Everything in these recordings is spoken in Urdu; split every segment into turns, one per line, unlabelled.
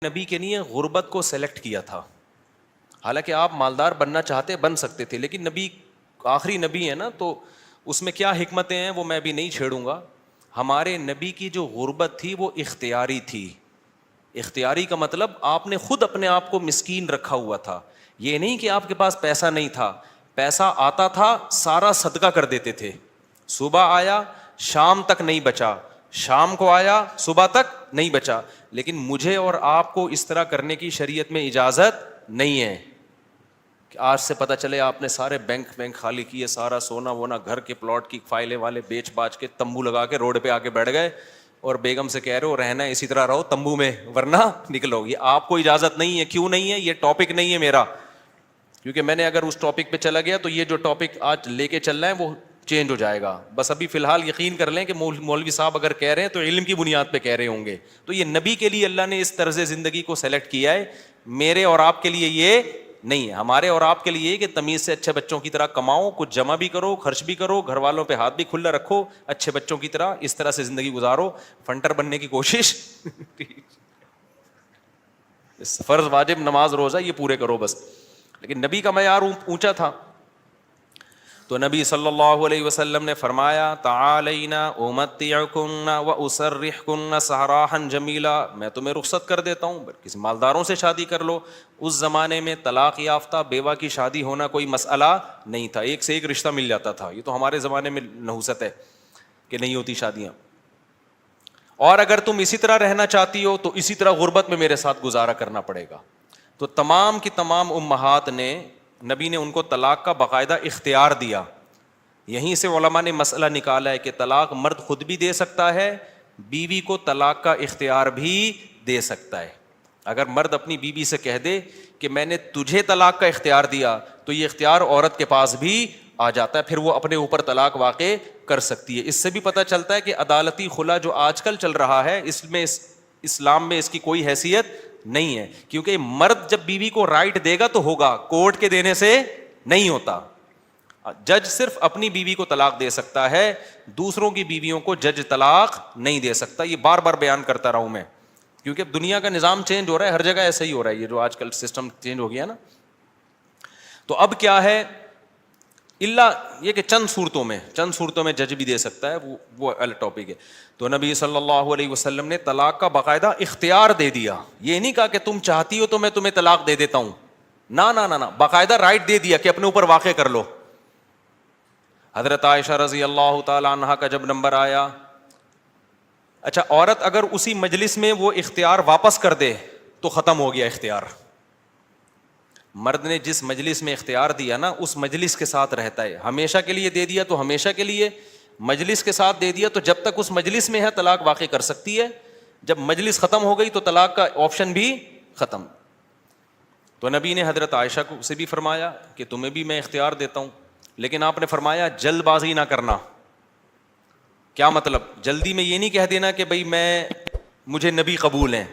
نبی کے لیے غربت کو سلیکٹ کیا تھا. حالانکہ آپ مالدار بننا چاہتے بن سکتے تھے, لیکن نبی آخری نبی ہے نا, تو اس میں کیا حکمتیں ہیں وہ میں بھی نہیں چھیڑوں گا. ہمارے نبی کی جو غربت تھی وہ اختیاری تھی. اختیاری کا مطلب آپ نے خود اپنے آپ کو مسکین رکھا ہوا تھا. یہ نہیں کہ آپ کے پاس پیسہ نہیں تھا, پیسہ آتا تھا سارا صدقہ کر دیتے تھے. صبح آیا شام تک نہیں بچا, شام کو آیا صبح تک نہیں بچا. لیکن مجھے اور آپ کو اس طرح کرنے کی شریعت میں اجازت نہیں ہے کہ آج سے پتہ چلے آپ نے سارے بینک خالی کیے, سارا سونا وونا گھر کے پلاٹ کی فائلیں والے بیچ باچ کے تمبو لگا کے روڈ پہ آ کے بیٹھ گئے اور بیگم سے کہہ رہے ہو رہنا ہے اسی طرح رہو تمبو میں ورنہ نکلو. یہ آپ کو اجازت نہیں ہے. کیوں نہیں ہے؟ یہ ٹاپک نہیں ہے میرا, کیونکہ میں نے اگر اس ٹاپک پہ چلا گیا تو یہ جو ٹاپک آج لے کے چل رہے ہیں وہ چینج ہو جائے گا. بس ابھی فی الحال یقین کر لیں کہ مولوی صاحب اگر کہہ رہے ہیں تو علم کی بنیاد پہ کہہ رہے ہوں گے. تو یہ نبی کے لیے اللہ نے اس طرز زندگی کو سلیکٹ کیا ہے, میرے اور آپ کے لیے یہ نہیں ہے. ہمارے اور آپ کے لیے یہ کہ تمیز سے اچھے بچوں کی طرح کماؤ, کچھ جمع بھی کرو, خرچ بھی کرو, گھر والوں پہ ہاتھ بھی کھلا رکھو, اچھے بچوں کی طرح اس طرح سے زندگی گزارو, فنٹر بننے کی کوشش فرض واجب نماز روزہ یہ پورے کرو بس. لیکن نبی کا معیار اونچا تھا. تو نبی صلی اللہ علیہ وسلم نے فرمایا تعالینا امتعکن واسرحکن سراحا جمیلا, میں تمہیں رخصت کر دیتا ہوں, کسی مالداروں سے شادی کر لو. اس زمانے میں طلاق یافتہ بیوہ کی شادی ہونا کوئی مسئلہ نہیں تھا, ایک سے ایک رشتہ مل جاتا تھا. یہ تو ہمارے زمانے میں نحوست ہے کہ نہیں ہوتی شادیاں. اور اگر تم اسی طرح رہنا چاہتی ہو تو اسی طرح غربت میں میرے ساتھ گزارا کرنا پڑے گا. تو تمام کی تمام امہات نے, نبی نے ان کو طلاق کا باقاعدہ اختیار دیا. یہیں سے علماء نے مسئلہ نکالا ہے کہ طلاق مرد خود بھی دے سکتا ہے, بیوی کو طلاق کا اختیار بھی دے سکتا ہے. اگر مرد اپنی بیوی سے کہہ دے کہ میں نے تجھے طلاق کا اختیار دیا تو یہ اختیار عورت کے پاس بھی آ جاتا ہے, پھر وہ اپنے اوپر طلاق واقع کر سکتی ہے. اس سے بھی پتہ چلتا ہے کہ عدالتی خلا جو آج کل چل رہا ہے اس میں اسلام میں اس کی کوئی حیثیت نہیں ہے, کیونکہ مرد جب بیوی کو رائٹ دے گا تو ہوگا, کورٹ کے دینے سے نہیں ہوتا. جج صرف اپنی بیوی کو طلاق دے سکتا ہے, دوسروں کی بیویوں کو جج طلاق نہیں دے سکتا. یہ بار بار بیان کرتا رہا ہوں میں, کیونکہ دنیا کا نظام چینج ہو رہا ہے, ہر جگہ ایسا ہی ہو رہا ہے. یہ جو آج کل سسٹم چینج ہو گیا نا, تو اب کیا ہے, اللہ یہ کہ چند صورتوں میں جج بھی دے سکتا ہے, وہ الگ ٹاپک ہے. تو نبی صلی اللہ علیہ وسلم نے طلاق کا باقاعدہ اختیار دے دیا. یہ نہیں کہا کہ تم چاہتی ہو تو میں تمہیں طلاق دے دیتا ہوں, نہ, باقاعدہ رائٹ دے دیا کہ اپنے اوپر واقع کر لو. حضرت عائشہ رضی اللہ تعالی عنہا کا جب نمبر آیا, اچھا عورت اگر اسی مجلس میں وہ اختیار واپس کر دے تو ختم ہو گیا اختیار. مرد نے جس مجلس میں اختیار دیا نا اس مجلس کے ساتھ رہتا ہے, ہمیشہ کے لیے دے دیا تو ہمیشہ کے لیے, مجلس کے ساتھ دے دیا تو جب تک اس مجلس میں ہے طلاق واقع کر سکتی ہے, جب مجلس ختم ہو گئی تو طلاق کا آپشن بھی ختم. تو نبی نے حضرت عائشہ کو سے بھی فرمایا کہ تمہیں بھی میں اختیار دیتا ہوں, لیکن آپ نے فرمایا جلد بازی نہ کرنا. کیا مطلب؟ جلدی میں یہ نہیں کہہ دینا کہ بھائی مجھے نبی قبول ہیں,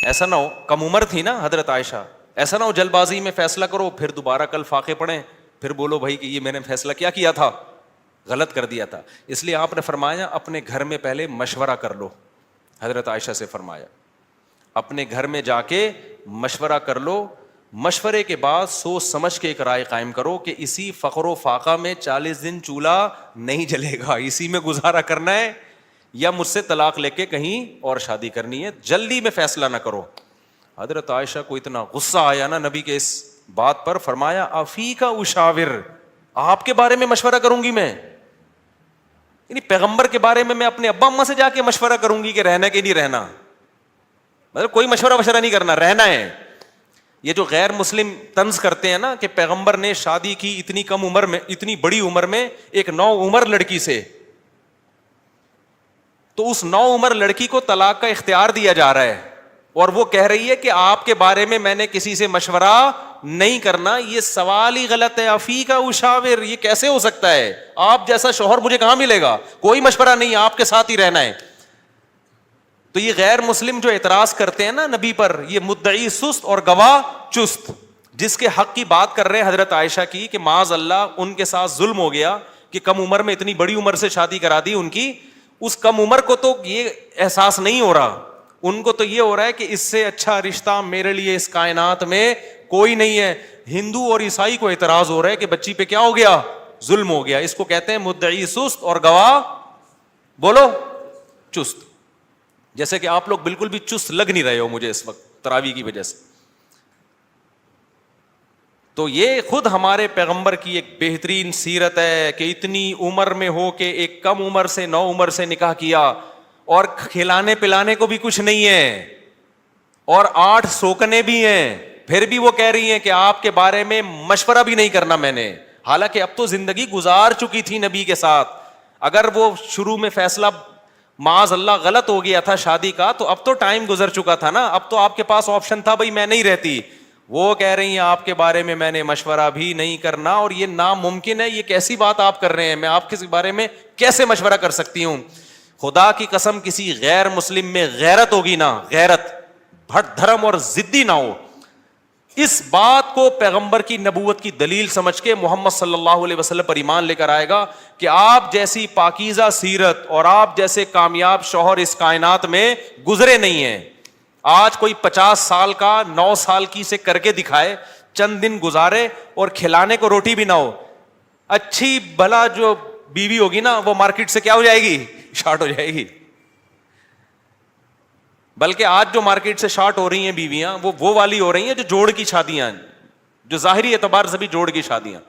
ایسا نہ ہو. کم عمر تھی نا حضرت عائشہ, ایسا نہ ہو جلد بازی میں فیصلہ کرو پھر دوبارہ کل فاقے پڑیں, پھر بولو بھائی کہ یہ میں نے فیصلہ کیا تھا, غلط کر دیا تھا. اس لیے آپ نے فرمایا اپنے گھر میں پہلے مشورہ کر لو. حضرت عائشہ سے فرمایا اپنے گھر میں جا کے مشورہ کر لو, مشورے کے بعد سوچ سمجھ کے ایک رائے قائم کرو کہ اسی فقر و فاقہ میں 40 دن چولہا نہیں جلے گا, اسی میں گزارا کرنا ہے یا مجھ سے طلاق لے کے کہیں اور شادی کرنی ہے. جلدی میں فیصلہ نہ کرو. حضرت عائشہ کو اتنا غصہ آیا نا نبی کے اس بات پر, فرمایا افی کا اشاور, آپ کے بارے میں مشورہ کروں گی میں, یعنی پیغمبر کے بارے میں اپنے ابا اماں سے جا کے مشورہ کروں گی کہ رہنا کہ نہیں رہنا, مطلب کوئی مشورہ نہیں کرنا, رہنا ہے. یہ جو غیر مسلم طنز کرتے ہیں نا کہ پیغمبر نے شادی کی اتنی کم عمر میں, اتنی بڑی عمر میں ایک نو عمر لڑکی سے, تو اس نو عمر لڑکی کو طلاق کا اختیار دیا جا رہا ہے اور وہ کہہ رہی ہے کہ آپ کے بارے میں نے کسی سے مشورہ نہیں کرنا. یہ سوال ہی غلط ہے. افی کا اشاور, یہ کیسے ہو سکتا ہے؟ آپ جیسا شوہر مجھے کہاں ملے گا؟ کوئی مشورہ نہیں, آپ کے ساتھ ہی رہنا ہے. تو یہ غیر مسلم جو اعتراض کرتے ہیں نا نبی پر, یہ مدعی سست اور گواہ چست, جس کے حق کی بات کر رہے ہیں حضرت عائشہ کی کہ معاذ اللہ ان کے ساتھ ظلم ہو گیا کہ کم عمر میں اتنی بڑی عمر سے شادی کرا دی ان کی. اس کم عمر کو تو یہ احساس نہیں ہو رہا, ان کو تو یہ ہو رہا ہے کہ اس سے اچھا رشتہ میرے لیے اس کائنات میں کوئی نہیں ہے. ہندو اور عیسائی کو اعتراض ہو رہا ہے کہ بچی پہ کیا ہو گیا, ظلم ہو گیا. اس کو کہتے ہیں مدعی سست اور گواہ بولو چست. جیسے کہ آپ لوگ بالکل بھی چست لگ نہیں رہے ہو مجھے اس وقت تراویح کی وجہ سے. تو یہ خود ہمارے پیغمبر کی ایک بہترین سیرت ہے کہ اتنی عمر میں ہو کے ایک کم عمر سے 9 عمر سے نکاح کیا, اور کھلانے پلانے کو بھی کچھ نہیں ہے, اور 8 سوکنے بھی ہیں, پھر بھی وہ کہہ رہی ہیں کہ آپ کے بارے میں مشورہ بھی نہیں کرنا میں نے. حالانکہ اب تو زندگی گزار چکی تھی نبی کے ساتھ. اگر وہ شروع میں فیصلہ معاذ اللہ غلط ہو گیا تھا شادی کا, تو اب تو ٹائم گزر چکا تھا نا, اب تو آپ کے پاس آپشن تھا بھائی میں نہیں رہتی. وہ کہہ رہی ہیں آپ کے بارے میں نے مشورہ بھی نہیں کرنا, اور یہ ناممکن ہے. یہ کیسی بات آپ کر رہے ہیں, میں آپ کے بارے میں کیسے مشورہ کر سکتی ہوں. خدا کی قسم کسی غیر مسلم میں غیرت ہوگی نا, غیرت, بھٹ دھرم اور ضدی نہ ہو, اس بات کو پیغمبر کی نبوت کی دلیل سمجھ کے محمد صلی اللہ علیہ وسلم پر ایمان لے کر آئے گا کہ آپ جیسی پاکیزہ سیرت اور آپ جیسے کامیاب شوہر اس کائنات میں گزرے نہیں ہیں. آج کوئی 50 سال کا 9 سال کی سے کر کے دکھائے, چند دن گزارے اور کھلانے کو روٹی بھی نہ ہو, اچھی بھلا جو بیوی ہوگی نا وہ مارکیٹ سے کیا ہو جائے گی, شارٹ ہو جائے گی. بلکہ آج جو مارکیٹ سے شارٹ ہو رہی ہیں بیویاں وہ والی ہو رہی ہیں جو جوڑ کی شادیاں, جو ظاہری اعتبار سے بھی جوڑ کی شادیاں.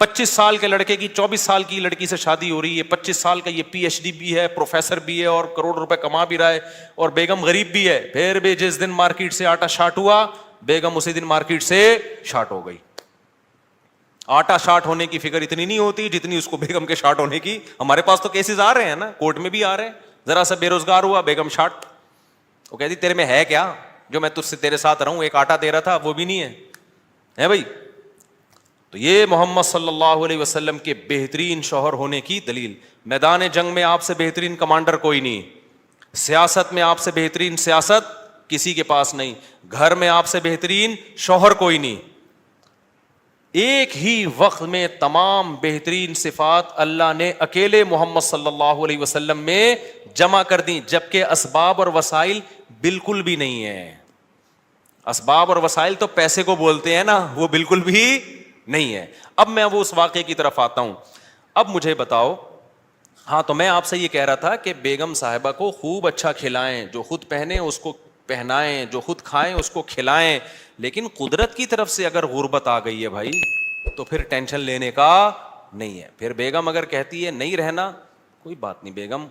25 سال کے لڑکے کی 24 سال کی لڑکی سے شادی ہو رہی ہے, 25 سال کا یہ پی ایچ ڈی بھی ہے, پروفیسر بھی ہے, اور کروڑ روپے کما بھی رہا ہے, اور بیگم غریب بھی ہے. پھر بھی جس دن مارکیٹ سے آٹا شارٹ ہوا, بیگم اسی دن مارکیٹ سے شارٹ ہو گئی. آٹا شارٹ ہونے کی فکر اتنی نہیں ہوتی جتنی اس کو بیگم کے شارٹ ہونے کی. ہمارے پاس تو کیسز آ رہے ہیں نا, کورٹ میں بھی آ رہے ہیں. ذرا سا بے روزگار ہوا, بیگم شارٹ. وہ کہتی تیرے میں ہے کیا جو میں تجھ سے تیرے ساتھ رہوں, ایک آٹا دے رہا تھا وہ بھی نہیں ہے بھائی. تو یہ محمد صلی اللہ علیہ وسلم کے بہترین شوہر ہونے کی دلیل. میدان جنگ میں آپ سے بہترین کمانڈر کوئی نہیں, سیاست میں آپ سے بہترین سیاست کسی کے پاس نہیں, گھر میں آپ سے بہترین شوہر کوئی نہیں. ایک ہی وقت میں تمام بہترین صفات اللہ نے اکیلے محمد صلی اللہ علیہ وسلم میں جمع کر دی, جبکہ اسباب اور وسائل بالکل بھی نہیں ہے. اسباب اور وسائل تو پیسے کو بولتے ہیں نا, وہ بالکل بھی نہیں ہے. اب میں وہ اس واقعے کی طرف آتا ہوں. اب مجھے بتاؤ, ہاں تو میں آپ سے یہ کہہ رہا تھا کہ بیگم صاحبہ کو خوب اچھا کھلائیں, جو خود پہنے اس کو پہنائیں, جو خود کھائیں اس کو کھلائیں. لیکن قدرت کی طرف سے اگر غربت آ گئی ہے بھائی, تو پھر ٹینشن لینے کا نہیں ہے. پھر بیگم اگر کہتی ہے نہیں رہنا, کوئی بات نہیں بیگم,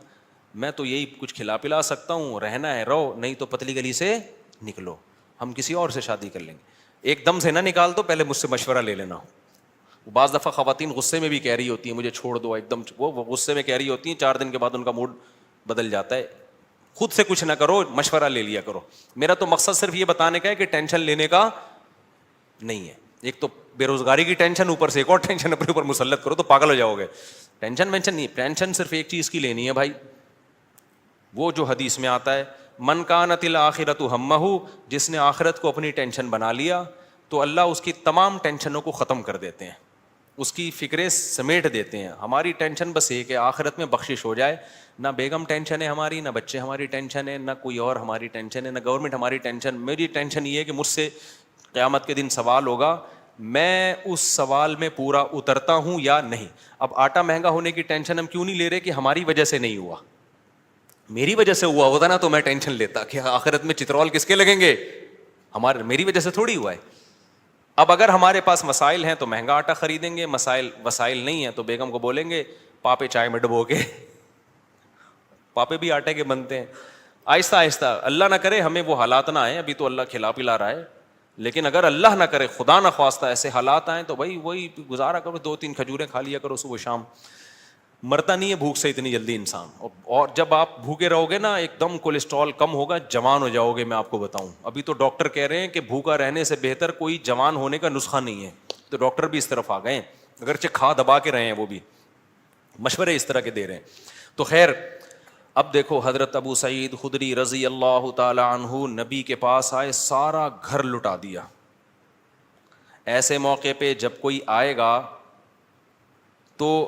میں تو یہی کچھ کھلا پلا سکتا ہوں, رہنا ہے رہو, نہیں تو پتلی گلی سے نکلو, ہم کسی اور سے شادی کر لیں گے. ایک دم سے نہ نکال دو, پہلے مجھ سے مشورہ لے لینا. بعض دفعہ خواتین غصے میں بھی کہہ رہی ہوتی ہیں مجھے چھوڑ دو, ایک دم وہ غصے میں کہہ رہی ہوتی ہیں, 4 دن کے بعد ان کا موڈ بدل جاتا ہے. خود سے کچھ نہ کرو, مشورہ لے لیا کرو. میرا تو مقصد صرف یہ بتانے کا ہے کہ ٹینشن لینے کا نہیں ہے. ایک تو بے روزگاری کی ٹینشن, اوپر سے ایک اور ٹینشن اپنے اوپر مسلط کرو تو پاگل ہو جاؤ گے. ٹینشن وینشن نہیں, ٹینشن صرف ایک چیز کی لینی ہے بھائی, وہ جو حدیث میں آتا ہے من کانت الآخرۃ ہمہ, جس نے آخرت کو اپنی ٹینشن بنا لیا تو اللہ اس کی تمام ٹینشنوں کو ختم کر دیتے ہیں, اس کی فکریں سمیٹ دیتے ہیں. ہماری ٹینشن بس ایک ہے, آخرت میں بخشش ہو جائے. نہ بیگم ٹینشن ہے ہماری, نہ بچے ہماری ٹینشن ہے, نہ کوئی اور ہماری ٹینشن ہے, نہ گورنمنٹ ہماری ٹینشن. میری ٹینشن یہ ہے کہ مجھ سے قیامت کے دن سوال ہوگا, میں اس سوال میں پورا اترتا ہوں یا نہیں. اب آٹا مہنگا ہونے کی ٹینشن ہم کیوں نہیں لے رہے کہ ہماری وجہ سے نہیں ہوا, میری وجہ سے ہوا ہوتا نا تو میں ٹینشن لیتا کہ آخرت میں چترول کس کے لگیں گے, میری وجہ سے تھوڑی ہوا ہے. اب اگر ہمارے پاس مسائل ہیں تو مہنگا آٹا خریدیں گے, وسائل نہیں ہیں تو بیگم کو بولیں گے پاپے چائے میں ڈبو کے, پاپے بھی آٹے کے بنتے ہیں. آہستہ آہستہ, اللہ نہ کرے ہمیں وہ حالات نہ آئیں, ابھی تو اللہ کھلا پلا رہا ہے, لیکن اگر اللہ نہ کرے خدا نہ خواستہ ایسے حالات آئیں تو بھائی وہی گزارا کرو, 2-3 کھجوریں کھا لیا کرو صبح شام. مرتا نہیں ہے بھوک سے اتنی جلدی انسان, اور جب آپ بھوکے رہو گے نا ایک دم کولیسٹرول کم ہوگا, جوان ہو جاؤ گے. میں آپ کو بتاؤں, ابھی تو ڈاکٹر کہہ رہے ہیں کہ بھوکا رہنے سے بہتر کوئی جوان ہونے کا نسخہ نہیں ہے, تو ڈاکٹر بھی اس طرف آ گئے ہیں, اگرچہ کھا دبا کے رہے ہیں, وہ بھی مشورے اس طرح کے دے رہے ہیں. تو خیر, اب دیکھو حضرت ابو سعید خدری رضی اللہ تعالی عنہ نبی کے پاس آئے, سارا گھر لٹا دیا. ایسے موقع پہ جب کوئی آئے گا تو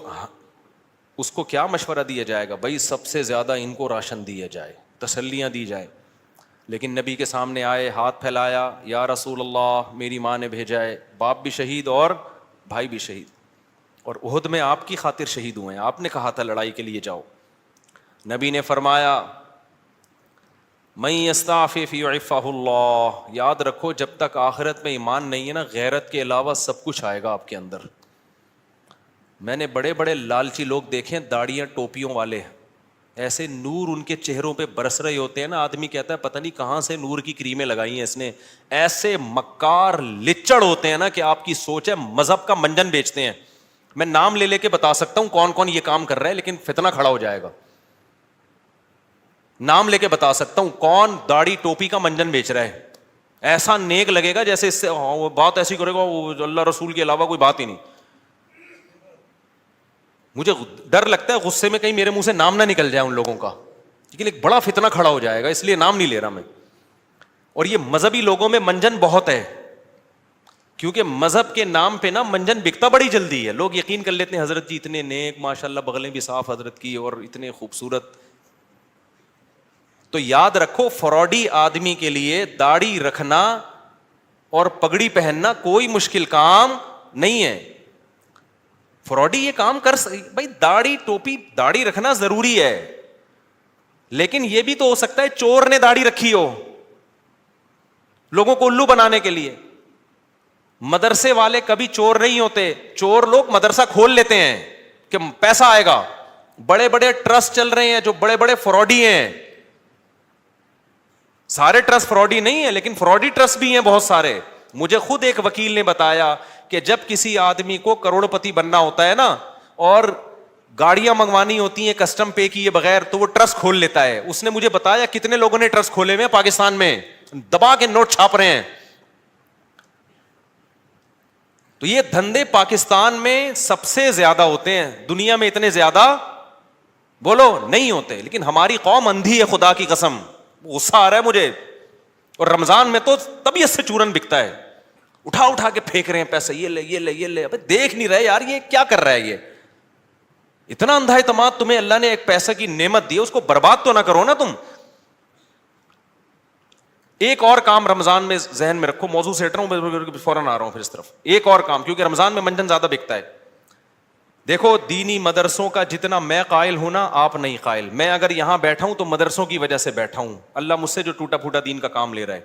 اس کو کیا مشورہ دیا جائے گا, بھائی سب سے زیادہ ان کو راشن دیا جائے, تسلیاں دی جائے. لیکن نبی کے سامنے آئے, ہاتھ پھیلایا, یا رسول اللہ میری ماں نے بھیجا ہے, باپ بھی شہید اور بھائی بھی شہید, اور احد میں آپ کی خاطر شہید ہوئے ہیں, آپ نے کہا تھا لڑائی کے لیے جاؤ. نبی نے فرمایا من یستعفف یعفہ اللہ, یاد رکھو جب تک آخرت میں ایمان نہیں ہے نا, غیرت کے علاوہ سب کچھ آئے گا آپ کے اندر. میں نے بڑے بڑے لالچی لوگ دیکھے, داڑیاں ٹوپیوں والے, ایسے نور ان کے چہروں پہ برس رہے ہوتے ہیں نا, آدمی کہتا ہے پتہ نہیں کہاں سے نور کی کریمیں لگائی ہیں اس نے. ایسے مکار لچڑ ہوتے ہیں نا کہ آپ کی سوچ ہے مذہب کا منجن بیچتے ہیں. میں نام لے لے کے بتا سکتا ہوں کون کون یہ کام کر رہا ہے, لیکن فتنہ کھڑا ہو جائے گا. نام لے کے بتا سکتا ہوں کون داڑھی ٹوپی کا منجن بیچ رہا ہے. ایسا نیک لگے گا جیسے اس سے بات ایسی کرے گا وہ اللہ رسول کے علاوہ کوئی بات ہی نہیں. مجھے ڈر لگتا ہے غصے میں کہیں میرے منہ سے نام نہ نکل جائے ان لوگوں کا, لیکن ایک بڑا فتنہ کھڑا ہو جائے گا, اس لیے نام نہیں لے رہا میں. اور یہ مذہبی لوگوں میں منجن بہت ہے, کیونکہ مذہب کے نام پہ نا منجن بکتا بڑی جلدی ہے. لوگ یقین کر لیتے ہیں حضرت جی اتنے نیک, ماشاء اللہ بغلیں بھی صاف حضرت کی, اور اتنے خوبصورت. تو یاد رکھو فراڈی آدمی کے لیے داڑھی رکھنا اور پگڑی پہننا کوئی مشکل کام نہیں ہے. فراڈی یہ کام کر بھائی, داڑھی ٹوپی داڑھی رکھنا ضروری ہے, لیکن یہ بھی تو ہو سکتا ہے چور نے داڑھی رکھی ہو لوگوں کو الو بنانے کے لیے. مدرسے والے کبھی چور نہیں ہوتے, چور لوگ مدرسہ کھول لیتے ہیں کہ پیسہ آئے گا. بڑے بڑے ٹرسٹ چل رہے ہیں جو بڑے بڑے فراڈی ہیں, سارے ٹرسٹ فراڈی نہیں ہیں لیکن فراڈی ٹرسٹ بھی ہیں بہت سارے. مجھے خود ایک وکیل نے بتایا کہ جب کسی آدمی کو کروڑ پتی بننا ہوتا ہے نا, اور گاڑیاں منگوانی ہوتی ہیں کسٹم پے کیے بغیر, تو وہ ٹرسٹ کھول لیتا ہے. اس نے مجھے بتایا کتنے لوگوں نے ٹرسٹ کھولے ہوئے ہیں پاکستان میں, دبا کے نوٹ چھاپ رہے ہیں. تو یہ دھندے پاکستان میں سب سے زیادہ ہوتے ہیں, دنیا میں اتنے زیادہ بولو نہیں ہوتے. لیکن ہماری قوم اندھی ہے خدا کی قسم, غصہ آ رہا ہے مجھے. اور رمضان میں تو طبیعت سے چورن بکتا ہے, اٹھا اٹھا کے پھینک رہے ہیں پیسے, یہ لے یہ لے یہ لے. ابے دیکھ نہیں رہے یار یہ کیا کر رہا ہے, یہ اتنا اندھا اعتماد. تمہیں اللہ نے ایک پیسے کی نعمت دی, اس کو برباد تو نہ کرو نا تم. ایک اور کام رمضان میں ذہن میں رکھو, موضوع سے ہٹ رہا ہوں فوراً آ رہا ہوں پھر اس طرف. ایک اور کام, کیونکہ رمضان میں منجن زیادہ بکتا ہے. دیکھو دینی مدرسوں کا جتنا میں قائل ہوں نا, آپ نہیں قائل. میں اگر یہاں بیٹھا ہوں تو مدرسوں کی وجہ سے بیٹھا ہوں, اللہ مجھ سے جو ٹوٹا پھوٹا دین کا کام لے رہا ہے.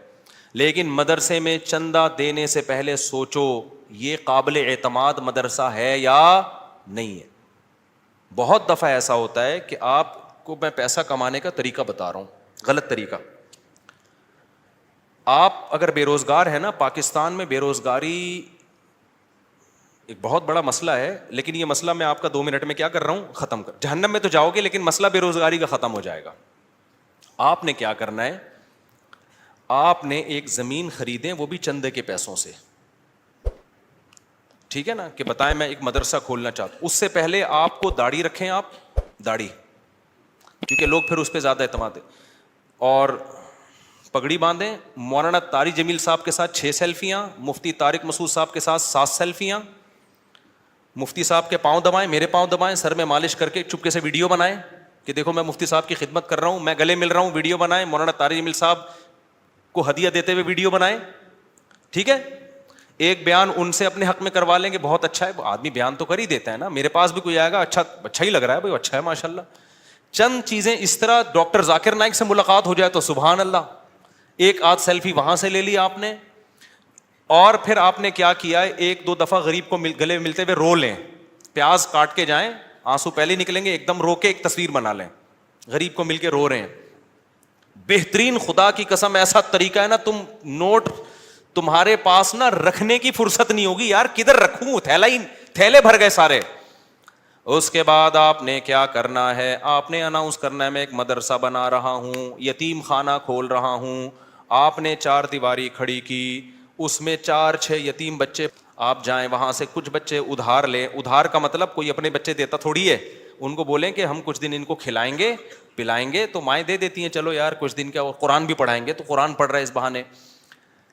لیکن مدرسے میں چندہ دینے سے پہلے سوچو یہ قابل اعتماد مدرسہ ہے یا نہیں ہے. بہت دفعہ ایسا ہوتا ہے کہ آپ کو میں پیسہ کمانے کا طریقہ بتا رہا ہوں, غلط طریقہ. آپ اگر بے روزگار ہیں نا, پاکستان میں بے روزگاری ایک بہت بڑا مسئلہ ہے, لیکن یہ مسئلہ میں آپ کا 2 منٹ میں کیا کر رہا ہوں, ختم کر. جہنم میں تو جاؤ گے لیکن مسئلہ بے روزگاری کا ختم ہو جائے گا. آپ نے کیا کرنا ہے, آپ نے ایک زمین خریدیں, وہ بھی چندے کے پیسوں سے, ٹھیک ہے نا, کہ بتائیں میں ایک مدرسہ کھولنا چاہتا ہوں. اس سے پہلے آپ کو داڑھی رکھیں, آپ داڑھی, کیونکہ لوگ پھر اس پہ زیادہ اعتماد ہے, اور پگڑی باندھیں. مولانا طارق جمیل صاحب کے ساتھ 6 سیلفیاں, مفتی طارق مسعود صاحب کے ساتھ 7 سیلفیاں. مفتی صاحب کے پاؤں دبائیں, میرے پاؤں دبائیں, سر میں مالش کر کے چپکے سے ویڈیو بنائیں کہ دیکھو میں مفتی صاحب کی خدمت کر رہا ہوں, میں گلے مل رہا ہوں, ویڈیو بنائیں. مولانا طارق جمیل صاحب کو ہدیہ دیتے ہوئے ویڈیو بنائیں, ٹھیک ہے. ایک بیان ان سے اپنے حق میں کروا لیں گے, بہت اچھا ہے, آدمی بیان تو کر ہی دیتا ہے نا. میرے پاس بھی کوئی آئے گا, اچھا ہی لگ رہا ہے بھائی, اچھا ہے ماشاء اللہ. چند چیزیں اس طرح, ڈاکٹر ذاکر نائک سے ملاقات ہو جائے تو سبحان اللہ, ایک آدھ سیلفی وہاں سے لے لی آپ نے. اور پھر آپ نے کیا کیا ہے, 1-2 دفعہ غریب کو گلے ملتے ہوئے رو لیں, پیاز کاٹ کے جائیں, آنسو پہلے نکلیں گے, ایک دم رو کے ایک تصویر بنا لیں, غریب کو مل کے رو رہے ہیں. بہترین, خدا کی قسم ایسا طریقہ ہے نا, تم نوٹ تمہارے پاس نا رکھنے کی فرصت نہیں ہوگی, یار کدھر رکھوں, تھیلے بھر گئے سارے. اس کے بعد آپ نے کیا کرنا ہے, آپ نے اناؤنس کرنا ہے میں ایک مدرسہ بنا رہا ہوں, یتیم خانہ کھول رہا ہوں. آپ نے 4 دیواری کھڑی کی, اس میں 4-6 یتیم بچے, آپ جائیں وہاں سے کچھ بچے ادھار لیں. ادھار کا مطلب کوئی اپنے بچے دیتا تھوڑی ہے, ان کو بولیں کہ ہم کچھ دن ان کو کھلائیں گے پلائیں گے, تو مائیں دے دیتی ہیں, چلو یار کچھ دن کیا, قرآن بھی پڑھائیں گے, تو قرآن پڑھ رہے اس بہانے.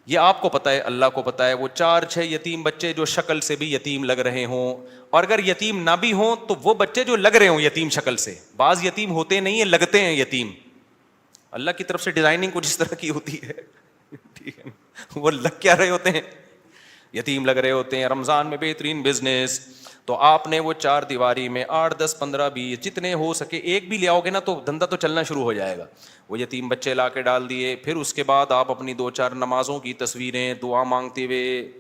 یہ آپ کو پتہ ہے, اللہ کو پتہ ہے. وہ 4-6 یتیم بچے جو شکل سے بھی یتیم لگ رہے ہوں, اور اگر یتیم نہ بھی ہوں تو وہ بچے جو لگ رہے ہوں یتیم شکل سے, بعض یتیم ہوتے نہیں ہیں, لگتے ہیں یتیم, اللہ کی طرف سے ڈیزائننگ کچھ اس طرح کی ہوتی ہے, ٹھیک ہے, وہ لگ کیا رہے ہوتے ہیں, یتیم لگ رہے ہوتے ہیں. رمضان میں بہترین بزنس, تو آپ نے وہ 4 دیواری میں 8, 10, 15, 20 جتنے ہو سکے ایک بھی لے آؤ گے نا تو دھندا تو چلنا شروع ہو جائے گا. وہ یتیم بچے لا کے ڈال دیے, پھر اس کے بعد آپ اپنی 2-4 نمازوں کی تصویریں دعا مانگتے ہوئے,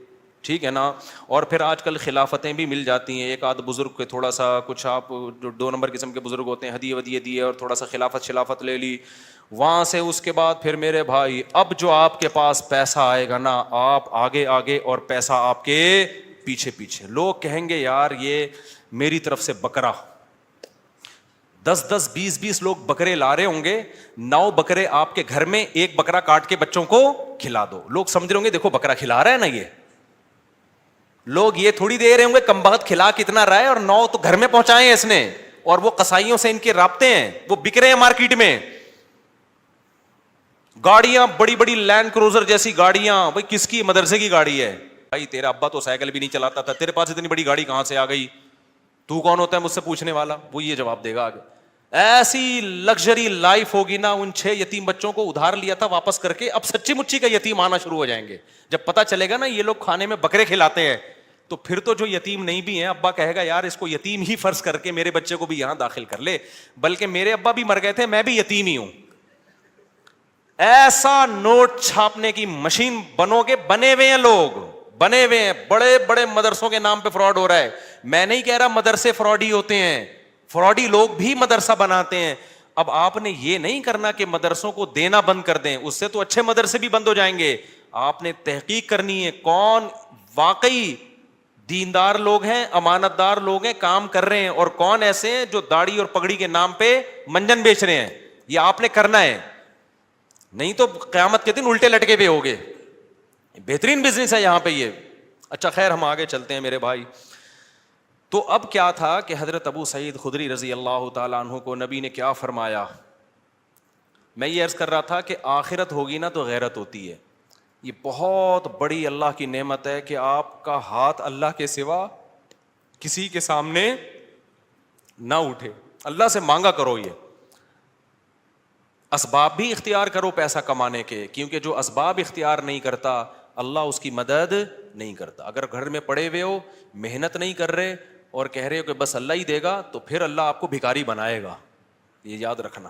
ٹھیک ہے نا, اور پھر آج کل خلافتیں بھی مل جاتی ہیں, ایک آدھ بزرگ کے تھوڑا سا کچھ آپ جو 2 نمبر قسم کے بزرگ ہوتے ہیں ہدیے ودیے دیے اور تھوڑا سا خلافت لے لی, وہاں سے اس کے بعد پھر میرے بھائی اب جو آپ کے پاس پیسہ آئے گا نا, آپ آگے آگے اور پیسہ آپ کے پیچھے پیچھے. لوگ کہیں گے یار یہ میری طرف سے بکرا, 10-10, 20-20 لوگ بکرے لا رہے ہوں گے, 9 بکرے آپ کے گھر میں, 1 بکرا کاٹ کے بچوں کو کھلا دو. لوگ سمجھ رہے ہوں گے دیکھو بکرا کھلا رہا ہے نا, یہ لوگ یہ تھوڑی دے رہے ہوں گے کم بخت کھلا کتنا رہا ہے, اور 9 تو گھر میں پہنچائے ہیں اس نے, اور وہ قصائیوں سے ان کے رابطے ہیں, وہ بک رہے ہیں مارکیٹ میں. گاڑیاں بڑی بڑی لینڈ کروزر جیسی گاڑیاں, بھائی کس کی مدرسے کی گاڑی ہے بھائی, تیرا ابا تو سائیکل بھی نہیں چلاتا تھا, تیرے پاس اتنی بڑی گاڑی کہاں سے آ گئی, تو کون ہوتا ہے مجھ سے پوچھنے والا, وہ یہ جواب دے گا آگے. ایسی لگژری لائف ہوگی نا, ان 6 یتیم بچوں کو ادھار لیا تھا واپس کر کے, اب سچی مچی کا یتیم آنا شروع ہو جائیں گے. جب پتا چلے گا نا یہ لوگ کھانے میں بکرے کھلاتے ہیں, تو پھر تو جو یتیم نہیں بھی ہیں, ابا کہے گا یار اس کو یتیم ہی فرض کر کے میرے بچے کو بھی یہاں داخل کر لے, بلکہ میرے ابا بھی مر گئے تھے, میں بھی یتیم ہی ہوں. ایسا نوٹ چھاپنے کی مشین بنو گے, بنے ہوئے ہیں لوگ, بنے ہوئے ہیں, بڑے بڑے مدرسوں کے نام پہ فراڈ ہو رہا ہے. میں نہیں کہہ رہا مدرسے فراڈی ہوتے ہیں, فراڈی لوگ بھی مدرسہ بناتے ہیں. اب آپ نے یہ نہیں کرنا کہ مدرسوں کو دینا بند کر دیں, اس سے تو اچھے مدرسے بھی بند ہو جائیں گے. آپ نے تحقیق کرنی ہے کون واقعی دیندار لوگ ہیں, امانت دار لوگ ہیں, کام کر رہے ہیں, اور کون ایسے ہیں جو داڑھی اور پگڑی کے نام پہ منجن بیچ رہے ہیں. یہ آپ نے کرنا ہے, نہیں تو قیامت کے دن الٹے لٹکے ہوئے ہوگے. بہترین بزنس ہے یہاں پہ یہ. اچھا خیر ہم آگے چلتے ہیں میرے بھائی. تو اب کیا تھا کہ حضرت ابو سعید خدری رضی اللہ تعالیٰ عنہ کو نبی نے کیا فرمایا, میں یہ عرض کر رہا تھا کہ آخرت ہوگی نا تو غیرت ہوتی ہے. یہ بہت بڑی اللہ کی نعمت ہے کہ آپ کا ہاتھ اللہ کے سوا کسی کے سامنے نہ اٹھے. اللہ سے مانگا کرو, یہ اسباب بھی اختیار کرو پیسہ کمانے کے, کیونکہ جو اسباب اختیار نہیں کرتا اللہ اس کی مدد نہیں کرتا. اگر گھر میں پڑے ہوئے ہو, محنت نہیں کر رہے اور کہہ رہے ہو کہ بس اللہ ہی دے گا, تو پھر اللہ آپ کو بھکاری بنائے گا, یہ یاد رکھنا.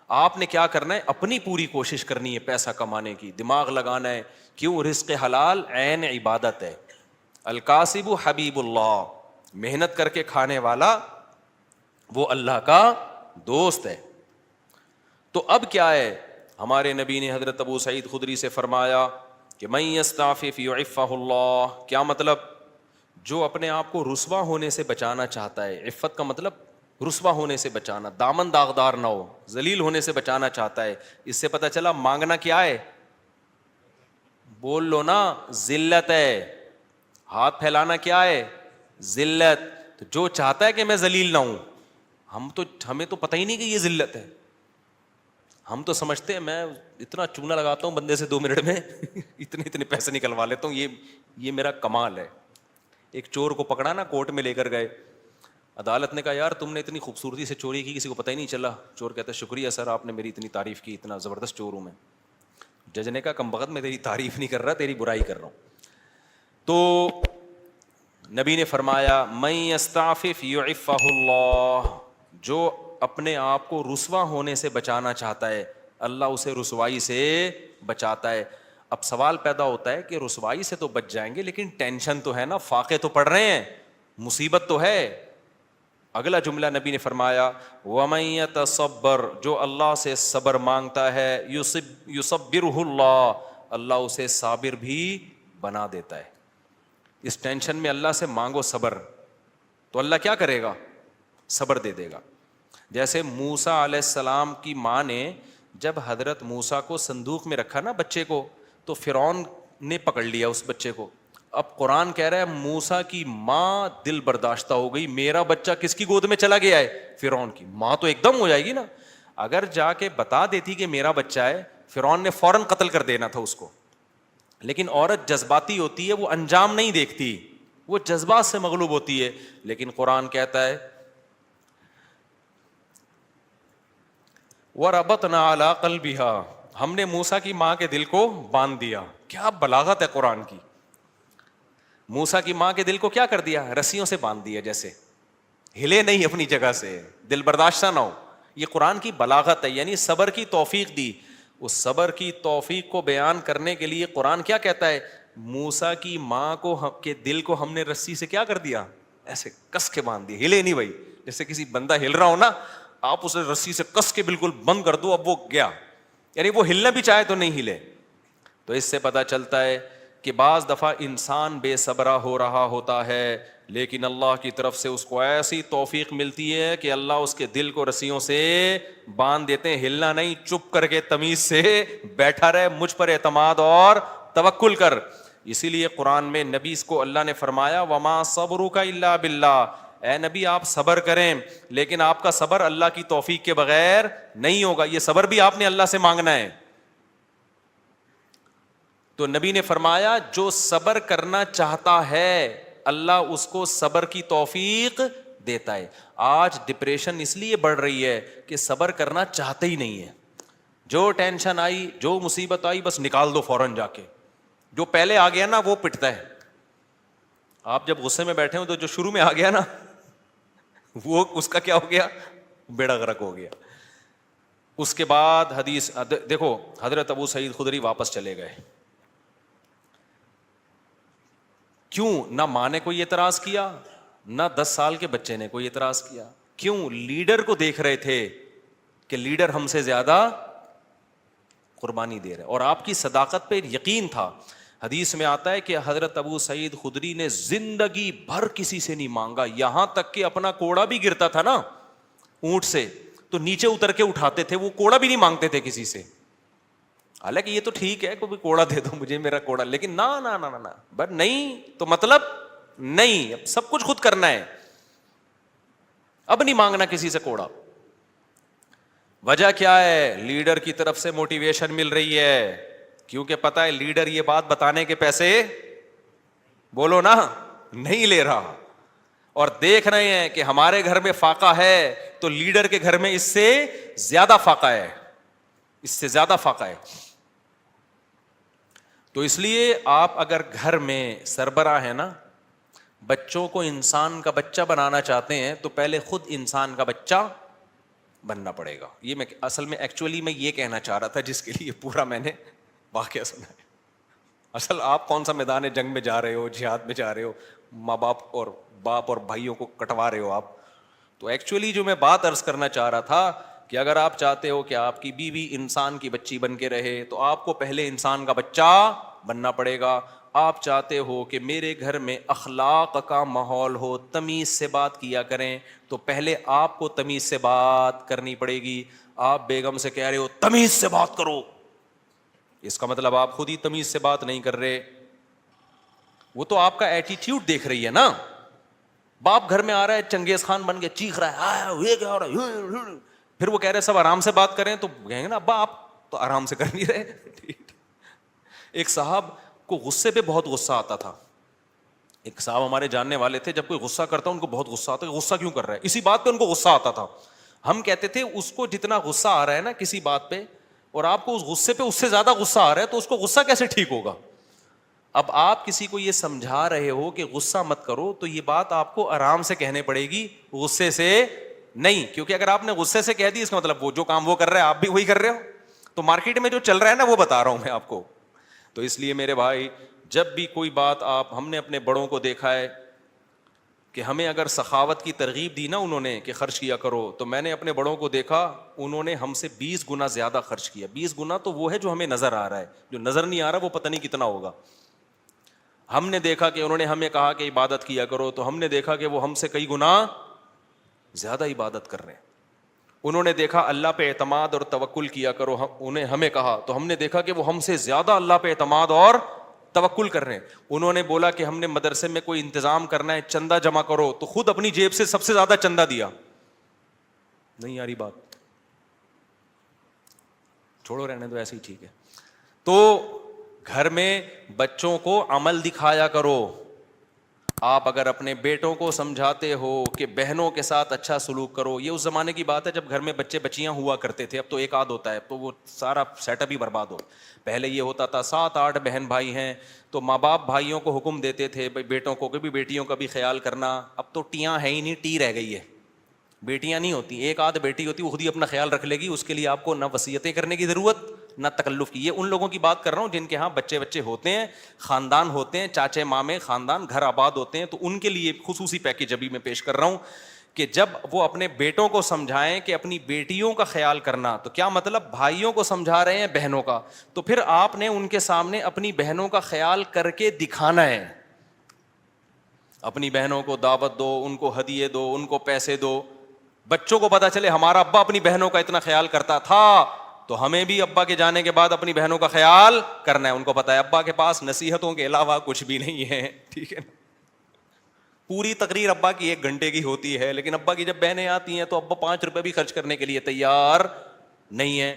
آپ نے کیا کرنا ہے, اپنی پوری کوشش کرنی ہے پیسہ کمانے کی, دماغ لگانا ہے. کیوں؟ رزق حلال عین عبادت ہے. الکاسب حبیب اللہ, محنت کر کے کھانے والا وہ اللہ کا دوست ہے. تو اب کیا ہے, ہمارے نبی نے حضرت ابو سعید خدری سے فرمایا کہ من یستعفف یعفہ اللہ. کیا مطلب؟ جو اپنے آپ کو رسوا ہونے سے بچانا چاہتا ہے, عفت کا مطلب رسوا ہونے سے بچانا, دامن داغدار نہ ہو, ذلیل ہونے سے بچانا چاہتا ہے. اس سے پتہ چلا مانگنا کیا ہے, بول لو نا, ذلت ہے. ہاتھ پھیلانا کیا ہے, ذلت. تو جو چاہتا ہے کہ میں ذلیل نہ ہوں, ہمیں تو پتہ ہی نہیں کہ یہ ذلت ہے. ہم تو سمجھتے ہیں میں اتنا چونا لگاتا ہوں بندے سے 2 منٹ میں اتنے پیسے نکلوا لیتا ہوں, یہ میرا کمال ہے. ایک چور کو پکڑا نا, کورٹ میں لے کر گئے, عدالت نے کہا یار تم نے اتنی خوبصورتی سے چوری کی, کسی کو پتہ ہی نہیں چلا. چور کہتا ہے شکریہ سر, آپ نے میری اتنی تعریف کی, اتنا زبردست چور ہوں میں. جج نے کہا کم بخت میں تیری تعریف نہیں کر رہا, تیری برائی کر رہا ہوں. تو نبی نے فرمایا من یستعفف یعفہ اللہ, جو اپنے آپ کو رسوا ہونے سے بچانا چاہتا ہے اللہ اسے رسوائی سے بچاتا ہے. اب سوال پیدا ہوتا ہے کہ رسوائی سے تو بچ جائیں گے, لیکن ٹینشن تو ہے نا, فاقے تو پڑ رہے ہیں, مصیبت تو ہے. اگلا جملہ نبی نے فرمایا وَمَن يَتَصَبَّرْ, جو اللہ سے صبر مانگتا ہے, يُصَبِّرْهُ اللہ, اللہ اسے صابر بھی بنا دیتا ہے. اس ٹینشن میں اللہ سے مانگو صبر, تو اللہ کیا کرے گا, صبر دے دے گا. جیسے موسیٰ علیہ السلام کی ماں نے جب حضرت موسیٰ کو صندوق میں رکھا نا بچے کو, تو فرعون نے پکڑ لیا اس بچے کو. اب قرآن کہہ رہا ہے موسیٰ کی ماں دل برداشتہ ہو گئی, میرا بچہ کس کی گود میں چلا گیا ہے, فرعون کی. ماں تو ایک دم ہو جائے گی نا. اگر جا کے بتا دیتی کہ میرا بچہ ہے, فرعون نے فوراً قتل کر دینا تھا اس کو. لیکن عورت جذباتی ہوتی ہے, وہ انجام نہیں دیکھتی, وہ جذبات سے مغلوب ہوتی ہے. لیکن قرآن کہتا ہے وَرَبَطْنَا عَلَىٰ قَلْبِهَا، ہم نے موسیٰ کی ماں کے دل کو باندھ دیا. کیا بلاغت ہے قرآن کی. موسیٰ کی ماں کے دل کو کیا کر دیا؟ رسیوں سے باندھ دیا، جیسے ہلے نہیں اپنی جگہ سے، دل برداشتہ نہ ہو. یہ قرآن کی بلاغت ہے، یعنی صبر کی توفیق دی. اس صبر کی توفیق کو بیان کرنے کے لیے قرآن کیا کہتا ہے؟ موسیٰ کی ماں کو کے دل کو ہم نے رسی سے کیا کر دیا؟ ایسے کس کے باندھ دیا. ہلے نہیں بھائی. جیسے کسی بندہ ہل رہا ہو نا، آپ اسے رسی سے کس کے بالکل بند کر دو، اب وہ گیا، یعنی وہ ہلنا بھی چاہے تو نہیں ہلے. تو اس سے پتہ چلتا ہے کہ بعض دفعہ انسان بے صبرا ہو رہا ہوتا ہے، لیکن اللہ کی طرف سے اس کو ایسی توفیق ملتی ہے کہ اللہ اس کے دل کو رسیوں سے باندھ دیتے ہیں. ہلنا نہیں، چپ کر کے تمیز سے بیٹھا رہے، مجھ پر اعتماد اور توکل کر. اسی لیے قرآن میں نبی کو اللہ نے فرمایا وما صبرک الا باللہ، اے نبی آپ صبر کریں، لیکن آپ کا صبر اللہ کی توفیق کے بغیر نہیں ہوگا. یہ صبر بھی آپ نے اللہ سے مانگنا ہے. تو نبی نے فرمایا جو صبر کرنا چاہتا ہے اللہ اس کو صبر کی توفیق دیتا ہے. آج ڈپریشن اس لیے بڑھ رہی ہے کہ صبر کرنا چاہتے ہی نہیں ہے. جو ٹینشن آئی، جو مصیبت آئی، بس نکال دو فوراً جا کے. جو پہلے آ گیا نا وہ پٹتا ہے. آپ جب غصے میں بیٹھے ہو تو جو شروع میں آ گیا نا وہ اس کا کیا ہو گیا؟ بیڑا غرق ہو گیا. اس کے بعد حدیث دیکھو، حضرت ابو سعید خدری واپس چلے گئے. کیوں؟ نہ ماں نے کوئی اعتراض کیا، نہ 10 سال کے بچے نے کوئی اعتراض کیا. کیوں؟ لیڈر کو دیکھ رہے تھے کہ لیڈر ہم سے زیادہ قربانی دے رہے، اور آپ کی صداقت پہ یقین تھا. حدیث میں آتا ہے کہ حضرت ابو سعید خدری نے زندگی بھر کسی سے نہیں مانگا، یہاں تک کہ اپنا کوڑا بھی گرتا تھا نا اونٹ سے تو نیچے اتر کے اٹھاتے تھے، وہ کوڑا بھی نہیں مانگتے تھے کسی سے. حالانکہ یہ تو ٹھیک ہے کوئی کوڑا دے دو مجھے میرا کوڑا، لیکن نہ نہ نہ نہ بٹ نہیں تو مطلب نہیں، اب سب کچھ خود کرنا ہے، اب نہیں مانگنا کسی سے کوڑا. وجہ کیا ہے؟ لیڈر کی طرف سے موٹیویشن مل رہی ہے، کیونکہ پتا ہے لیڈر یہ بات بتانے کے پیسے بولو نا نہیں لے رہا، اور دیکھ رہے ہیں کہ ہمارے گھر میں فاقہ ہے تو لیڈر کے گھر میں اس سے زیادہ فاقہ ہے، اس سے زیادہ فاقہ ہے. تو اس لیے آپ اگر گھر میں سربراہ ہیں نا، بچوں کو انسان کا بچہ بنانا چاہتے ہیں تو پہلے خود انسان کا بچہ بننا پڑے گا. یہ میں اصل میں ایکچولی میں یہ کہنا چاہ رہا تھا، جس کے لیے پورا میں نے واقعہ سنا ہے. اصل آپ کون سا میدان جنگ میں جا رہے ہو، جہاد میں جا رہے ہو، ماں باپ اور بھائیوں کو کٹوا رہے ہو آپ. تو ایکچولی جو میں بات عرض کرنا چاہ رہا تھا کہ اگر آپ چاہتے ہو کہ آپ کی بیوی انسان کی بچی بن کے رہے تو آپ کو پہلے انسان کا بچہ بننا پڑے گا. آپ چاہتے ہو کہ میرے گھر میں اخلاق کا ماحول ہو، تمیز سے بات کیا کریں، تو پہلے آپ کو تمیز سے بات کرنی پڑے گی. آپ بیگم سے کہہ رہے ہو تمیز سے بات کرو، اس کا مطلب آپ خود ہی تمیز سے بات نہیں کر رہے. وہ تو آپ کا ایٹیٹیوڈ دیکھ رہی ہے نا. باپ گھر میں آ رہا ہے چنگیز خان بن کے چیخ رہا ہے یہ کیا ہو رہا ہے، پھر وہ کہہ رہے سب آرام سے بات کریں تو کہیں گے نا ابا آپ تو آرام سے کر نہیں رہے. ایک صاحب کو غصے پہ بہت غصہ آتا تھا. ایک صاحب ہمارے جاننے والے تھے، جب کوئی غصہ کرتا ان کو بہت غصہ آتا ہے، غصہ کیوں کر رہا ہے، اسی بات پہ ان کو غصہ آتا تھا. ہم کہتے تھے اس کو جتنا غصہ آ رہا ہے نا کسی بات پہ، اور آپ کو اس غصے پہ اس سے زیادہ غصہ آ رہا ہے، تو اس کو غصہ کیسے ٹھیک ہوگا. اب آپ کسی کو یہ سمجھا رہے ہو کہ غصہ مت کرو، تو یہ بات آپ کو آرام سے کہنے پڑے گی، غصے سے نہیں. کیونکہ اگر آپ نے غصے سے کہہ دی اس کا مطلب وہ جو کام وہ کر رہے ہیں آپ بھی وہی کر رہے ہو. تو مارکیٹ میں جو چل رہا ہے نا وہ بتا رہا ہوں میں آپ کو. تو اس لیے میرے بھائی جب بھی کوئی بات ہم نے اپنے بڑوں کو دیکھا ہے کہ ہمیں اگر سخاوت کی ترغیب دی نا انہوں نے کہ خرچ کیا کرو، تو میں نے اپنے بڑوں کو دیکھا انہوں نے ہم سے 20 گنا زیادہ خرچ کیا. 20 گنا تو وہ ہے جو ہمیں نظر آ رہا ہے، جو نظر نہیں آ رہا وہ پتہ نہیں کتنا ہوگا. ہم نے دیکھا کہ انہوں نے ہمیں کہا کہ عبادت کیا کرو، تو ہم نے دیکھا کہ وہ ہم سے کئی گنا زیادہ عبادت کر رہے ہیں. انہوں نے دیکھا اللہ پہ اعتماد اور توکل کیا کرو، انہیں ہمیں کہا تو ہم نے دیکھا کہ وہ ہم سے زیادہ اللہ پہ اعتماد اور توکل کر رہے ہیں. انہوں نے بولا کہ ہم نے مدرسے میں کوئی انتظام کرنا ہے چندہ جمع کرو، تو خود اپنی جیب سے سب سے زیادہ چندہ دیا. نہیں یاری بات چھوڑو رہنے دو ایسے ہی ٹھیک ہے. تو گھر میں بچوں کو عمل دکھایا کرو، آپ اگر اپنے بیٹوں کو سمجھاتے ہو کہ بہنوں کے ساتھ اچھا سلوک کرو، یہ اس زمانے کی بات ہے جب گھر میں بچے بچیاں ہوا کرتے تھے، اب تو ایک آدھ ہوتا ہے تو وہ سارا سیٹ اپ ہی برباد ہو. پہلے یہ ہوتا تھا 7-8 بہن بھائی ہیں تو ماں باپ بھائیوں کو حکم دیتے تھے بھائی بیٹوں کو بھی بیٹیوں کا بھی خیال کرنا. اب تو ٹیاں ہے ہی نہیں، ٹی رہ گئی ہے، بیٹیاں نہیں ہوتی، ایک آدھ بیٹی ہوتی وہ خود ہی اپنا خیال رکھ لے گی، اس کے لیے آپ کو نہ وصیتیں کرنے کی ضرورت نہ تکلف کی. یہ ان لوگوں کی بات کر رہا ہوں جن کے ہاں بچے ہوتے ہیں، خاندان ہوتے ہیں، چاچے مامے خاندان گھر آباد ہوتے ہیں، تو ان کے لیے خصوصی پیکیج ابھی میں پیش کر رہا ہوں کہ جب وہ اپنے بیٹوں کو سمجھائیں کہ اپنی بیٹیوں کا خیال کرنا، تو کیا مطلب بھائیوں کو سمجھا رہے ہیں بہنوں کا، تو پھر آپ نے ان کے سامنے اپنی بہنوں کا خیال کر کے دکھانا ہے. اپنی بہنوں کو دعوت دو، ان کو ہدیے دو، ان کو پیسے دو، بچوں کو پتا چلے ہمارا ابا اپنی بہنوں کا اتنا خیال کرتا تھا تو ہمیں بھی ابا کے جانے کے بعد اپنی بہنوں کا خیال کرنا ہے. ان کو پتا ہے ابا کے پاس نصیحتوں کے علاوہ کچھ بھی نہیں ہے، ٹھیک ہے. پوری تقریر ابا کی 1 گھنٹے کی ہوتی ہے، لیکن ابا کی جب بہنیں آتی ہیں تو ابا 5 روپے بھی خرچ کرنے کے لیے تیار نہیں ہے.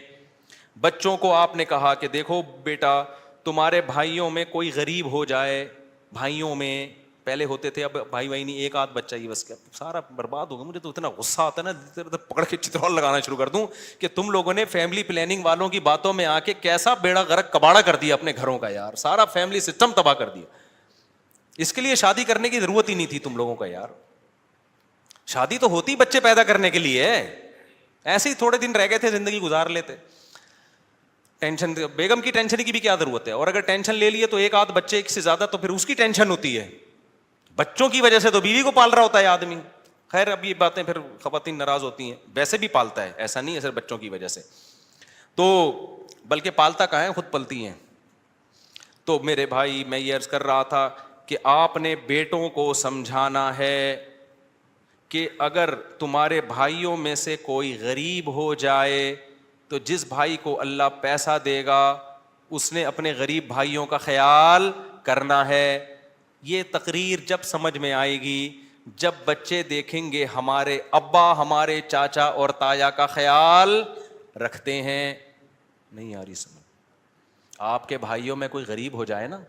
بچوں کو آپ نے کہا کہ دیکھو بیٹا، تمہارے بھائیوں میں کوئی غریب ہو جائے، بھائیوں میں پہلے ہوتے تھے، اب بھائی نہیں، ایک آدھ بچہ ہی بس، سارا برباد ہوگا. مجھے تو اتنا غصہ آتا ہے نا، ادھر ادھر پکڑ کے چترول لگانا شروع کر دوں کہ تم لوگوں نے فیملی پلاننگ والوں کی باتوں میں آ کے کیسا بیڑا غرق کباڑا کر دیا اپنے گھروں کا یار، سارا فیملی سسٹم تباہ کر دیا. اس کے لیے شادی کرنے کی ضرورت ہی نہیں تھی تم لوگوں کا یار. شادی تو ہوتی بچے پیدا کرنے کے لیے، ایسے ہی تھوڑے دن رہ گئے تھے زندگی گزار لیتے. ٹینشن، بیگم کی ٹینشن کی بھی کیا ضرورت ہے، اور اگر ٹینشن لے لیے تو ایک آدھ بچے سے زیادہ تو پھر اس کی ٹینشن ہوتی ہے. بچوں کی وجہ سے تو بیوی کو پال رہا ہوتا ہے آدمی. خیر اب یہ باتیں پھر خواتین ناراض ہوتی ہیں، ویسے بھی پالتا ہے، ایسا نہیں ہے صرف بچوں کی وجہ سے، تو بلکہ پالتا کہاں ہے، خود پلتی ہیں. تو میرے بھائی میں یہ عرض کر رہا تھا کہ آپ نے بیٹوں کو سمجھانا ہے کہ اگر تمہارے بھائیوں میں سے کوئی غریب ہو جائے تو جس بھائی کو اللہ پیسہ دے گا اس نے اپنے غریب بھائیوں کا خیال کرنا ہے. یہ تقریر جب سمجھ میں آئے گی جب بچے دیکھیں گے ہمارے ابا ہمارے چاچا اور تایا کا خیال رکھتے ہیں. نہیں آ رہی سمجھ؟ آپ کے بھائیوں میں کوئی غریب ہو جائے نا،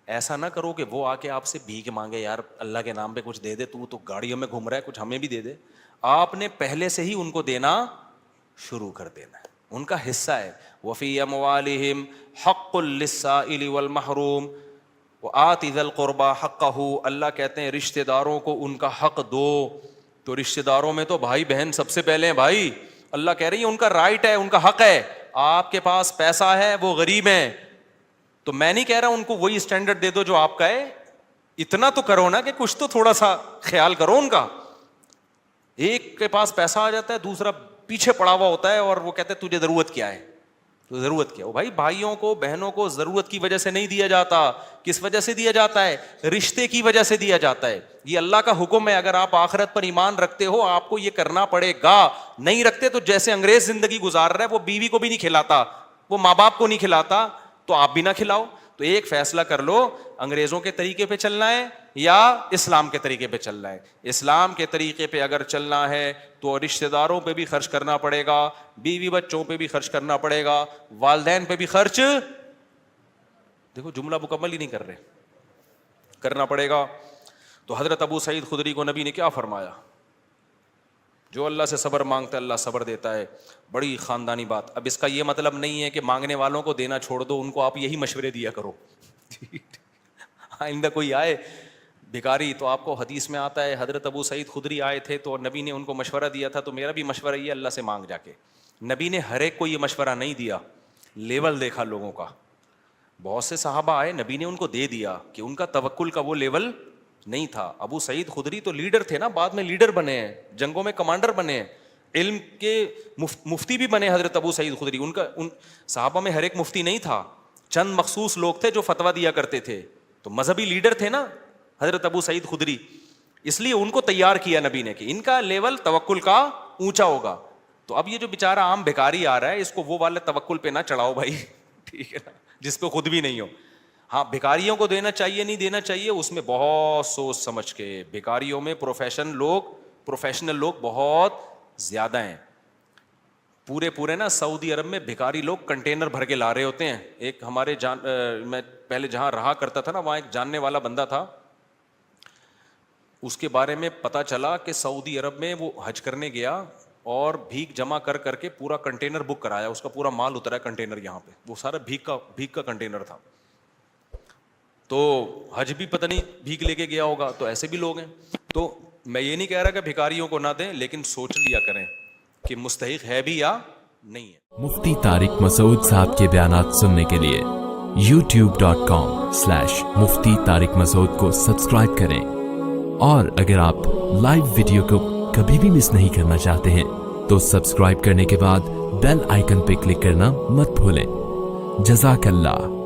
ایسا نہ کرو کہ وہ آ کے آپ سے بھیک مانگے، یار اللہ کے نام پہ کچھ دے دے، تو گاڑیوں میں گھوم رہا ہے، کچھ ہمیں بھی دے دے. آپ نے پہلے سے ہی ان کو دینا شروع کر دینا ہے، ان کا حصہ ہے. وفی اموالہم حق للسائل والمحروم وآت ذی القربى حقہ. اللہ کہتے ہیں رشتہ داروں کو ان کا حق دو. تو رشتہ داروں میں تو بھائی بہن سب سے پہلے ہیں بھائی. اللہ کہہ رہی ہے ان کا رائٹ ہے، ان کا حق ہے. آپ کے پاس پیسہ ہے، وہ غریب ہیں، تو میں نہیں کہہ رہا ان کو وہی اسٹینڈرڈ دے دو جو آپ کا ہے، اتنا تو کرو نا کہ کچھ تو تھوڑا سا خیال کرو ان کا. ایک کے پاس پیسہ آ جاتا ہے، دوسرا پیچھے پڑا ہوا ہوتا ہے اور وہ کہتے ہیں تجھے ضرورت کیا ہے، تو ضرورت کیا ہو بھائی. بھائیوں کو بہنوں کو ضرورت کی وجہ سے نہیں دیا جاتا. کس وجہ سے دیا جاتا ہے؟ رشتے کی وجہ سے دیا جاتا ہے. یہ اللہ کا حکم ہے، اگر آپ آخرت پر ایمان رکھتے ہو آپ کو یہ کرنا پڑے گا. نہیں رکھتے تو جیسے انگریز زندگی گزار رہا ہے، وہ بیوی کو بھی نہیں کھلاتا، وہ ماں باپ کو نہیں کھلاتا، تو آپ بھی نہ کھلاؤ. تو ایک فیصلہ کر لو، انگریزوں کے طریقے پہ چلنا ہے یا اسلام کے طریقے پہ چلنا ہے. اسلام کے طریقے پہ اگر چلنا ہے تو رشتہ داروں پہ بھی خرچ کرنا پڑے گا، بیوی بچوں پہ بھی خرچ کرنا پڑے گا، والدین پہ بھی خرچ، دیکھو جملہ مکمل ہی نہیں کر رہے، کرنا پڑے گا. تو حضرت ابو سعید خدری کو نبی نے کیا فرمایا؟ جو اللہ سے صبر مانگتا ہے اللہ صبر دیتا ہے. بڑی خاندانی بات. اب اس کا یہ مطلب نہیں ہے کہ مانگنے والوں کو دینا چھوڑ دو، ان کو آپ یہی مشورے دیا کرو. آئندہ کوئی آئے بھکاری تو آپ کو حدیث میں آتا ہے حضرت ابو سعید خدری آئے تھے تو نبی نے ان کو مشورہ دیا تھا، تو میرا بھی مشورہ یہ اللہ سے مانگ جا کے. نبی نے ہر ایک کو یہ مشورہ نہیں دیا، لیول دیکھا لوگوں کا. بہت سے صحابہ آئے، نبی نے ان کو دے دیا کہ ان کا توکل کا وہ لیول نہیں تھا. ابو سعید خدری تو لیڈر تھے نا، بعد میں لیڈر بنے ہیں، جنگوں میں کمانڈر بنے ہیں، علم کے مفتی بھی بنے حضرت ابو سعید خدری. ان صحابہ میں ہر ایک مفتی نہیں تھا، چند مخصوص لوگ تھے جو فتویٰ دیا کرتے تھے. تو مذہبی لیڈر تھے نا حضرت ابو سعید خدری، اس لیے ان کو تیار کیا نبی نے کہ ان کا لیول توکل کا اونچا ہوگا. تو اب یہ جو بیچارہ عام بھکاری آ رہا ہے اس کو وہ والے توکل پہ نہ چڑھاؤ بھائی، ٹھیک ہے نا، جس پہ خود بھی نہیں ہو. ہاں بھکاریوں کو دینا چاہیے نہیں دینا چاہیے اس میں بہت سوچ سمجھ کے. بھکاریوں میں پروفیشنل لوگ بہت زیادہ ہیں. پورے نا سعودی عرب میں بھکاری لوگ کنٹینر بھر کے لا رہے ہوتے ہیں. ایک ہمارے میں پہلے جہاں رہا کرتا تھا نا وہاں ایک جاننے والا بندہ تھا، اس کے بارے میں پتہ چلا کہ سعودی عرب میں وہ حج کرنے گیا اور بھیک جمع کر کر کے پورا کنٹینر بک کرایا, اس کا پورا مال اترا ہے کنٹینر یہاں پہ, وہ سارا بھیک کا کنٹینر تھا. تو حج بھی پتہ نہیں بھیک لے کے گیا ہوگا. تو ایسے بھی لوگ ہیں. تو میں یہ نہیں کہہ رہا کہ بھکاریوں کو نہ دیں, لیکن سوچ لیا کریں کہ مستحق ہے بھی یا نہیں ہے.
مفتی طارق مسعود صاحب کے بیانات سننے کے لیے youtube.com/مفتی طارق مسعود کو سبسکرائب کریں, اور اگر آپ لائیو ویڈیو کو کبھی بھی مس نہیں کرنا چاہتے ہیں تو سبسکرائب کرنے کے بعد بیل آئیکن پہ کلک کرنا مت بھولیں. جزاک اللہ.